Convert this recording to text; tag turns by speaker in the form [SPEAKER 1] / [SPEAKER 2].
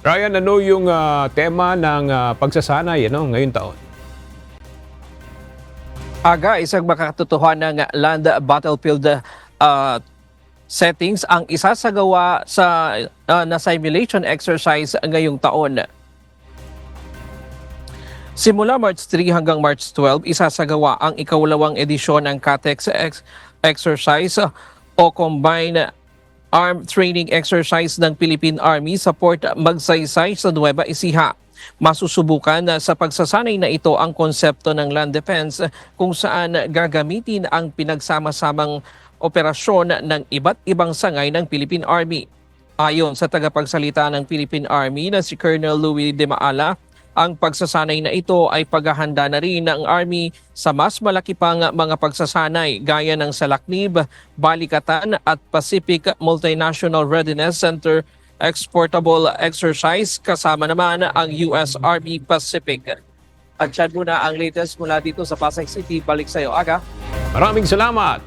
[SPEAKER 1] Ryan, ano yung tema ng pagsasanay ngayong taon?
[SPEAKER 2] Aga, isang makatotohanan ng land battlefield settings ang isasagawa sa na simulation exercise ngayong taon. Simula March 3 hanggang March 12, isasagawa ang ikawalawang edisyon ng CATEX exercise o Combined Armed Training Exercise ng Philippine Army sa Port Magsaysay sa Nueva Ecija. Masusubukan sa pagsasanay na ito ang konsepto ng land defense kung saan gagamitin ang pinagsama-samang operasyon ng iba't ibang sangay ng Philippine Army. Ayon sa tagapagsalita ng Philippine Army na si Colonel Louis de Maala, ang pagsasanay na ito ay paghahanda na rin ng Army sa mas malaki pang mga pagsasanay gaya ng Salaknib, Balikatan at Pacific Multinational Readiness Center Exportable Exercise kasama naman ang US Army Pacific. At yan muna ang latest mula dito sa Pasay City. Balik sa iyo, Aga.
[SPEAKER 1] Maraming salamat!